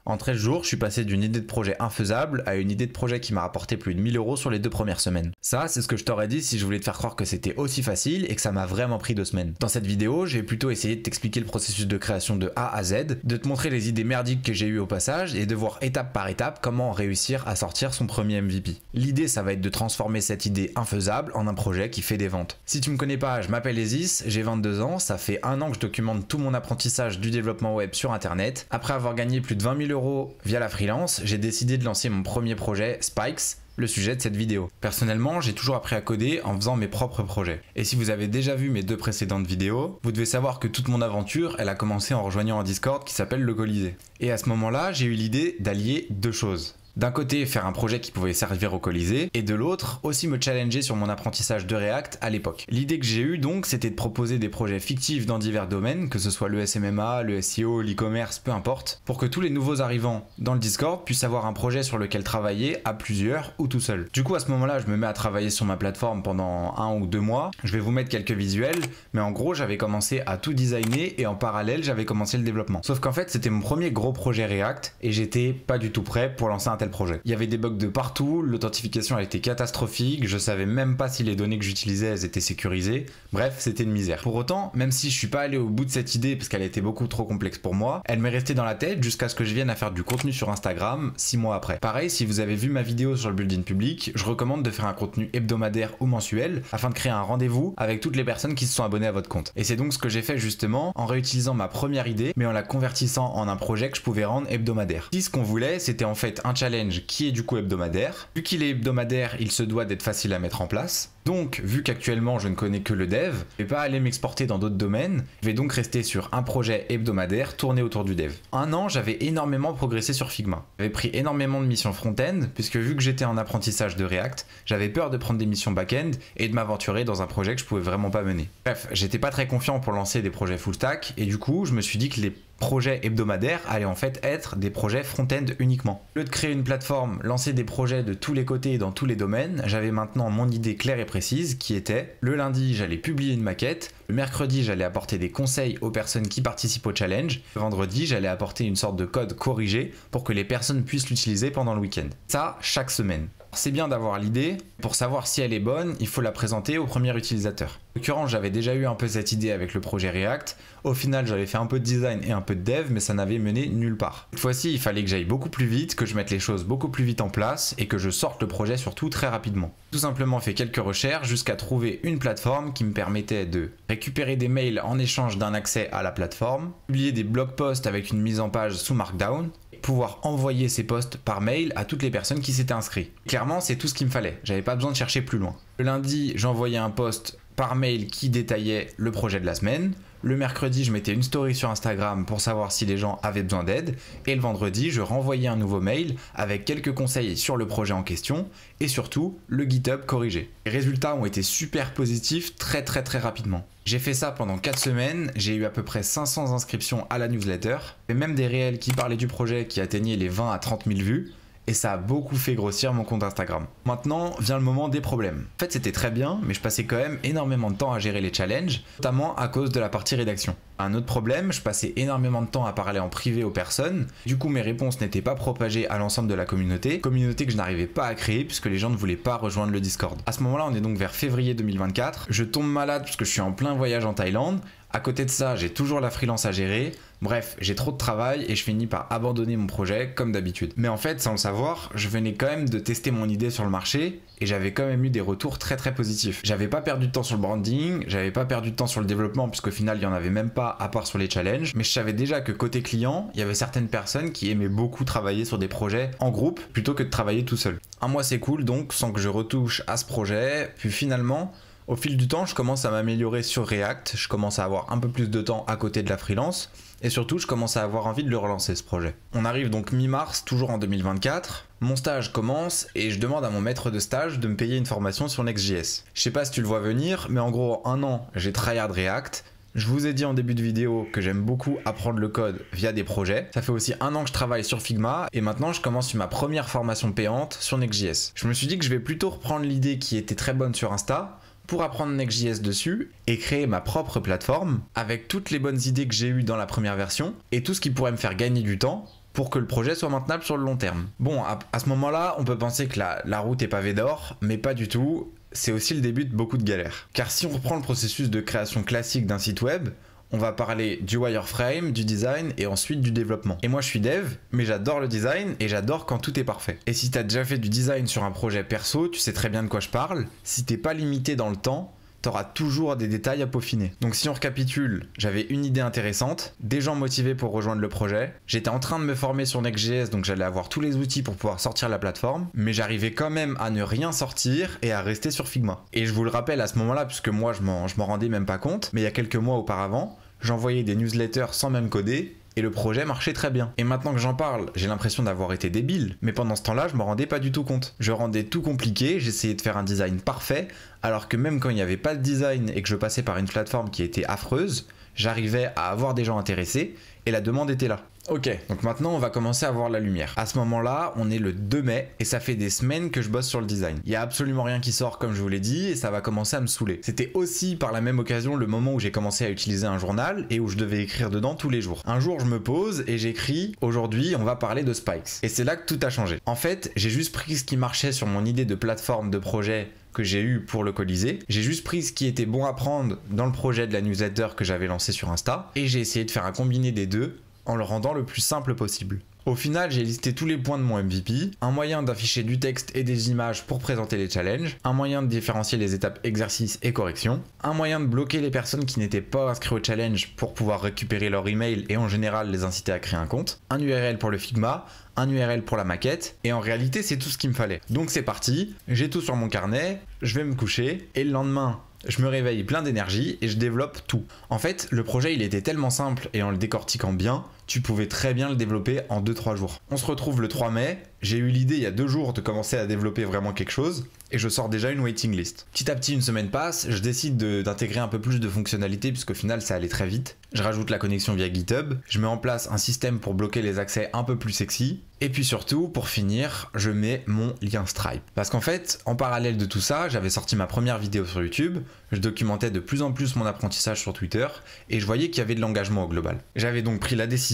En 13 jours, je suis passé d'une idée de projet infaisable à une idée de projet qui m'a rapporté plus de 1000 euros sur les 2 premières semaines. Ça, c'est ce que je t'aurais dit si je voulais te faire croire que c'était aussi facile et que ça m'a vraiment pris 2 semaines. Dans cette vidéo, je vais plutôt essayer de t'expliquer le processus de création de A à Z, de te montrer les idées merdiques que j'ai eues au passage et de voir étape par étape comment réussir à sortir son premier MVP. L'idée, ça va être de transformer cette idée infaisable en un projet qui fait des ventes. Si tu me connais pas, je m'appelle Ezis, j'ai 22 ans, ça fait 1 an que je documente tout mon apprentissage du développement web sur internet. Après avoir gagné plus de 20 000 euros via la freelance, j'ai décidé de lancer mon premier projet Spikes, le sujet de cette vidéo. Personnellement, j'ai toujours appris à coder en faisant mes propres projets. Et si vous avez déjà vu mes 2 précédentes vidéos, vous devez savoir que toute mon aventure, elle a commencé en rejoignant un Discord qui s'appelle le Colisée. Et à ce moment-là, j'ai eu l'idée d'allier 2 choses. D'un côté, faire un projet qui pouvait servir au Colisée, et de l'autre, aussi me challenger sur mon apprentissage de React à l'époque. L'idée que j'ai eue donc, c'était de proposer des projets fictifs dans divers domaines, que ce soit le SMMA, le SEO, l'e-commerce, peu importe, pour que tous les nouveaux arrivants dans le Discord puissent avoir un projet sur lequel travailler à plusieurs ou tout seul. Du coup, à ce moment-là, je me mets à travailler sur ma plateforme pendant 1 ou 2 mois. Je vais vous mettre quelques visuels, mais en gros, j'avais commencé à tout designer et en parallèle, j'avais commencé le développement. Sauf qu'en fait, c'était mon premier gros projet React et j'étais pas du tout prêt pour lancer un tel projet. Il y avait des bugs de partout, l'authentification elle était catastrophique, je savais même pas si les données que j'utilisais elles étaient sécurisées, bref c'était une misère. Pour autant, même si je suis pas allé au bout de cette idée parce qu'elle était beaucoup trop complexe pour moi, elle m'est restée dans la tête jusqu'à ce que je vienne à faire du contenu sur Instagram 6 mois après. Pareil, si vous avez vu ma vidéo sur le building public, je recommande de faire un contenu hebdomadaire ou mensuel afin de créer un rendez-vous avec toutes les personnes qui se sont abonnées à votre compte. Et c'est donc ce que j'ai fait justement en réutilisant ma première idée mais en la convertissant en un projet que je pouvais rendre hebdomadaire. Si ce qu'on voulait c'était en fait un challenge qui est du coup hebdomadaire. Vu qu'il est hebdomadaire, il se doit d'être facile à mettre en place. Donc, vu qu'actuellement je ne connais que le dev, je vais pas aller m'exporter dans d'autres domaines, je vais donc rester sur un projet hebdomadaire tourné autour du dev. 1 an, j'avais énormément progressé sur Figma. J'avais pris énormément de missions front-end, puisque vu que j'étais en apprentissage de React, j'avais peur de prendre des missions back-end et de m'aventurer dans un projet que je pouvais vraiment pas mener. Bref, j'étais pas très confiant pour lancer des projets full stack, et du coup, je me suis dit que les projets hebdomadaires allaient en fait être des projets front-end uniquement. Au lieu de créer une plateforme, lancer des projets de tous les côtés et dans tous les domaines, j'avais maintenant mon idée claire et précise qui était le lundi j'allais publier une maquette, le mercredi j'allais apporter des conseils aux personnes qui participent au challenge, le vendredi j'allais apporter une sorte de code corrigé pour que les personnes puissent l'utiliser pendant le week-end. Ça chaque semaine. C'est bien d'avoir l'idée, pour savoir si elle est bonne, il faut la présenter au premier utilisateur. En l'occurrence, j'avais déjà eu un peu cette idée avec le projet React. Au final, j'avais fait un peu de design et un peu de dev, mais ça n'avait mené nulle part. Cette fois-ci, il fallait que j'aille beaucoup plus vite, que je mette les choses beaucoup plus vite en place et que je sorte le projet surtout très rapidement. Tout simplement fait quelques recherches jusqu'à trouver une plateforme qui me permettait de récupérer des mails en échange d'un accès à la plateforme, publier des blog posts avec une mise en page sous Markdown, pouvoir envoyer ces posts par mail à toutes les personnes qui s'étaient inscrites. Clairement, c'est tout ce qu'il me fallait. J'avais pas besoin de chercher plus loin. Le lundi, j'envoyais un post par mail qui détaillait le projet de la semaine. Le mercredi, je mettais une story sur Instagram pour savoir si les gens avaient besoin d'aide. Et le vendredi, je renvoyais un nouveau mail avec quelques conseils sur le projet en question et surtout le GitHub corrigé. Les résultats ont été super positifs très rapidement. J'ai fait ça pendant 4 semaines, j'ai eu à peu près 500 inscriptions à la newsletter, et même des réels qui parlaient du projet qui atteignaient les 20 à 30 000 vues. Et ça a beaucoup fait grossir mon compte Instagram. Maintenant vient le moment des problèmes. En fait c'était très bien, mais je passais quand même énormément de temps à gérer les challenges, notamment à cause de la partie rédaction. Un autre problème, je passais énormément de temps à parler en privé aux personnes, du coup mes réponses n'étaient pas propagées à l'ensemble de la communauté que je n'arrivais pas à créer puisque les gens ne voulaient pas rejoindre le Discord. À ce moment-là, on est donc vers février 2024, je tombe malade parce que je suis en plein voyage en Thaïlande. À côté de ça, j'ai toujours la freelance à gérer. Bref, j'ai trop de travail et je finis par abandonner mon projet comme d'habitude. Mais en fait, sans le savoir, je venais quand même de tester mon idée sur le marché et j'avais quand même eu des retours très positifs. J'avais pas perdu de temps sur le branding, j'avais pas perdu de temps sur le développement puisqu'au final, il y en avait même pas à part sur les challenges. Mais je savais déjà que côté client, il y avait certaines personnes qui aimaient beaucoup travailler sur des projets en groupe plutôt que de travailler tout seul. 1 mois c'est cool donc sans que je retouche à ce projet. Puis finalement, au fil du temps, je commence à m'améliorer sur React, je commence à avoir un peu plus de temps à côté de la freelance et surtout, je commence à avoir envie de le relancer ce projet. On arrive donc mi-mars, toujours en 2024. Mon stage commence et je demande à mon maître de stage de me payer une formation sur Next.js. Je sais pas si tu le vois venir, mais en gros, 1 an, j'ai tryhard React. Je vous ai dit en début de vidéo que j'aime beaucoup apprendre le code via des projets. Ça fait aussi 1 an que je travaille sur Figma et maintenant je commence ma première formation payante sur Next.js. Je me suis dit que je vais plutôt reprendre l'idée qui était très bonne sur Insta pour apprendre Next.js dessus et créer ma propre plateforme avec toutes les bonnes idées que j'ai eues dans la première version et tout ce qui pourrait me faire gagner du temps pour que le projet soit maintenable sur le long terme. Bon, à ce moment-là, on peut penser que la route est pavée d'or, mais pas du tout. C'est aussi le début de beaucoup de galères. Car si on reprend le processus de création classique d'un site web, on va parler du wireframe, du design et ensuite du développement. Et moi je suis dev, mais j'adore le design et j'adore quand tout est parfait. Et si t'as déjà fait du design sur un projet perso, tu sais très bien de quoi je parle. Si t'es pas limité dans le temps, t'auras toujours des détails à peaufiner. Donc si on récapitule, j'avais une idée intéressante, des gens motivés pour rejoindre le projet, j'étais en train de me former sur Next.js, donc j'allais avoir tous les outils pour pouvoir sortir la plateforme, mais j'arrivais quand même à ne rien sortir et à rester sur Figma. Et je vous le rappelle à ce moment-là, puisque moi je m'en rendais même pas compte, mais il y a quelques mois auparavant, j'envoyais des newsletters sans même coder, et le projet marchait très bien. Et maintenant que j'en parle, j'ai l'impression d'avoir été débile, mais pendant ce temps-là, je me rendais pas du tout compte. Je rendais tout compliqué, j'essayais de faire un design parfait, alors que même quand il n'y avait pas de design et que je passais par une plateforme qui était affreuse, j'arrivais à avoir des gens intéressés, et la demande était là. Ok, donc maintenant on va commencer à voir la lumière. À ce moment-là, on est le 2 mai et ça fait des semaines que je bosse sur le design. Il y a absolument rien qui sort comme je vous l'ai dit et ça va commencer à me saouler. C'était aussi par la même occasion le moment où j'ai commencé à utiliser un journal et où je devais écrire dedans tous les jours. Un jour je me pose et j'écris: aujourd'hui on va parler de Spikes. Et c'est là que tout a changé. En fait, j'ai juste pris ce qui marchait sur mon idée de plateforme de projet que j'ai eu pour le Colisée. J'ai juste pris ce qui était bon à prendre dans le projet de la newsletter que j'avais lancé sur Insta et j'ai essayé de faire un combiné des deux en le rendant le plus simple possible. Au final, j'ai listé tous les points de mon MVP, un moyen d'afficher du texte et des images pour présenter les challenges, un moyen de différencier les étapes exercices et corrections, un moyen de bloquer les personnes qui n'étaient pas inscrites au challenge pour pouvoir récupérer leur email et en général les inciter à créer un compte, un URL pour le Figma, un URL pour la maquette, et en réalité c'est tout ce qu'il me fallait. Donc c'est parti, j'ai tout sur mon carnet, je vais me coucher, et le lendemain, je me réveille plein d'énergie et je développe tout. En fait, le projet il était tellement simple et en le décortiquant bien, tu pouvais très bien le développer en 2-3 jours. On se retrouve le 3 mai, j'ai eu l'idée il y a 2 jours de commencer à développer vraiment quelque chose et je sors déjà une waiting list. Petit à petit, une semaine passe, je décide d'intégrer un peu plus de fonctionnalités puisqu'au final ça allait très vite. Je rajoute la connexion via GitHub, je mets en place un système pour bloquer les accès un peu plus sexy et puis surtout, pour finir, je mets mon lien Stripe. Parce qu'en fait, en parallèle de tout ça, j'avais sorti ma première vidéo sur YouTube, je documentais de plus en plus mon apprentissage sur Twitter et je voyais qu'il y avait de l'engagement au global. J'avais donc pris la décision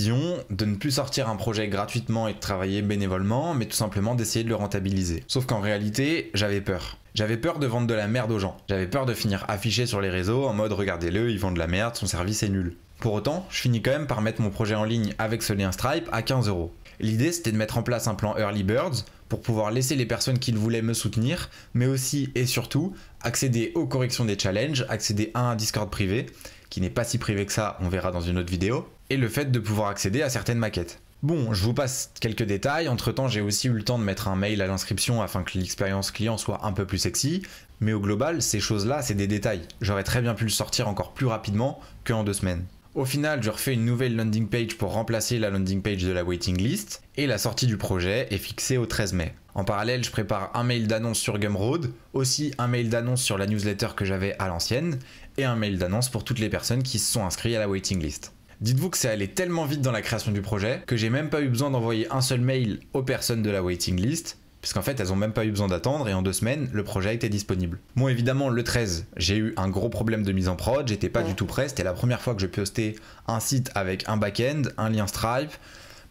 de ne plus sortir un projet gratuitement et de travailler bénévolement, mais tout simplement d'essayer de le rentabiliser. Sauf qu'en réalité, j'avais peur. J'avais peur de vendre de la merde aux gens. J'avais peur de finir affiché sur les réseaux en mode regardez-le, il vend de la merde, son service est nul. Pour autant, je finis quand même par mettre mon projet en ligne avec ce lien Stripe à 15 €. L'idée c'était de mettre en place un plan Early Birds pour pouvoir laisser les personnes qui le voulaient me soutenir, mais aussi et surtout accéder aux corrections des challenges, accéder à un Discord privé, qui n'est pas si privé que ça, on verra dans une autre vidéo, et le fait de pouvoir accéder à certaines maquettes. Bon, je vous passe quelques détails, entre temps j'ai aussi eu le temps de mettre un mail à l'inscription afin que l'expérience client soit un peu plus sexy, mais au global, ces choses-là, c'est des détails. J'aurais très bien pu le sortir encore plus rapidement qu'en 2 semaines. Au final, je refais une nouvelle landing page pour remplacer la landing page de la waiting list, et la sortie du projet est fixée au 13 mai. En parallèle, je prépare un mail d'annonce sur Gumroad, aussi un mail d'annonce sur la newsletter que j'avais à l'ancienne, et un mail d'annonce pour toutes les personnes qui se sont inscrites à la waiting list. Dites-vous que c'est allé tellement vite dans la création du projet que j'ai même pas eu besoin d'envoyer un seul mail aux personnes de la waiting list, puisqu'en fait elles ont même pas eu besoin d'attendre et en 2 semaines le projet était disponible. Bon, évidemment le 13 j'ai eu un gros problème de mise en prod, j'étais pas du tout prêt, c'était la première fois que je postais un site avec un back-end, un lien Stripe.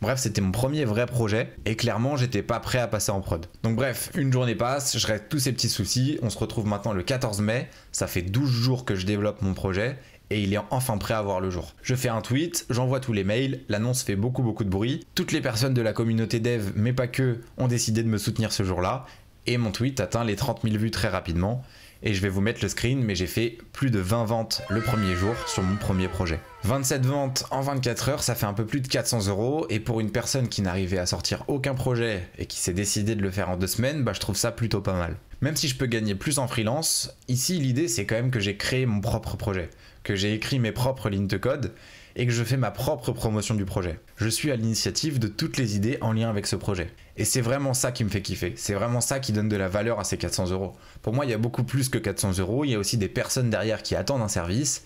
Bref, c'était mon premier vrai projet et clairement j'étais pas prêt à passer en prod. Donc bref, une journée passe, je règle tous ces petits soucis, on se retrouve maintenant le 14 mai, ça fait 12 jours que je développe mon projet et il est enfin prêt à voir le jour. Je fais un tweet, j'envoie tous les mails, l'annonce fait beaucoup de bruit, toutes les personnes de la communauté dev, mais pas que, ont décidé de me soutenir ce jour-là, et mon tweet atteint les 30 000 vues très rapidement, et je vais vous mettre le screen, mais j'ai fait plus de 20 ventes le premier jour sur mon premier projet. 27 ventes en 24 heures, ça fait un peu plus de 400 €, et pour une personne qui n'arrivait à sortir aucun projet et qui s'est décidé de le faire en 2 semaines, je trouve ça plutôt pas mal. Même si je peux gagner plus en freelance, ici l'idée c'est quand même que j'ai créé mon propre projet, que j'ai écrit mes propres lignes de code et que je fais ma propre promotion du projet. Je suis à l'initiative de toutes les idées en lien avec ce projet. Et c'est vraiment ça qui me fait kiffer, c'est vraiment ça qui donne de la valeur à ces 400 €. Pour moi, il y a beaucoup plus que 400 €, il y a aussi des personnes derrière qui attendent un service,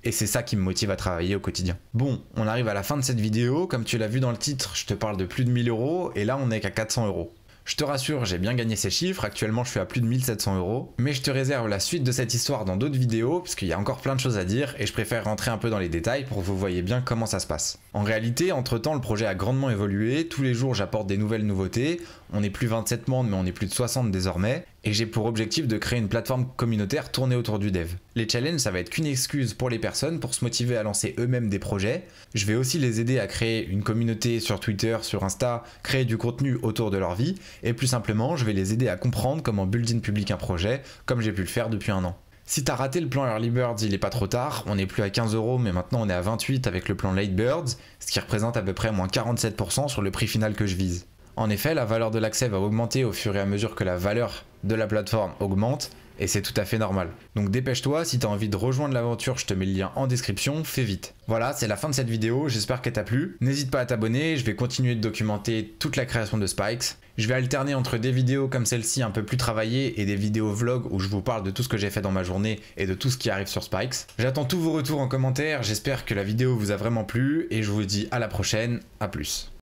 et c'est ça qui me motive à travailler au quotidien. Bon, on arrive à la fin de cette vidéo, comme tu l'as vu dans le titre, je te parle de plus de 1000 €, et là on est qu'à 400 €. Je te rassure, j'ai bien gagné ces chiffres, actuellement je suis à plus de 1700 €, mais je te réserve la suite de cette histoire dans d'autres vidéos, parce qu'il y a encore plein de choses à dire, et je préfère rentrer un peu dans les détails pour que vous voyez bien comment ça se passe. En réalité, entre temps, le projet a grandement évolué, tous les jours j'apporte des nouvelles nouveautés, on n'est plus 27 membres mais on est plus de 60 désormais, et j'ai pour objectif de créer une plateforme communautaire tournée autour du dev. Les challenges, ça va être qu'une excuse pour les personnes pour se motiver à lancer eux-mêmes des projets. Je vais aussi les aider à créer une communauté sur Twitter, sur Insta, créer du contenu autour de leur vie, et plus simplement, je vais les aider à comprendre comment build in public un projet, comme j'ai pu le faire depuis un an. Si t'as raté le plan Early Birds, il est pas trop tard, on n'est plus à 15 € mais maintenant on est à 28 avec le plan Late Birds, ce qui représente à peu près moins 47% sur le prix final que je vise. En effet, la valeur de l'accès va augmenter au fur et à mesure que la valeur de la plateforme augmente, et c'est tout à fait normal. Donc dépêche-toi, si t'as envie de rejoindre l'aventure, je te mets le lien en description, fais vite. Voilà, c'est la fin de cette vidéo, j'espère qu'elle t'a plu. N'hésite pas à t'abonner, je vais continuer de documenter toute la création de Spikes. Je vais alterner entre des vidéos comme celle-ci un peu plus travaillées et des vidéos vlog où je vous parle de tout ce que j'ai fait dans ma journée et de tout ce qui arrive sur Spikes. J'attends tous vos retours en commentaire, j'espère que la vidéo vous a vraiment plu et je vous dis à la prochaine, à plus.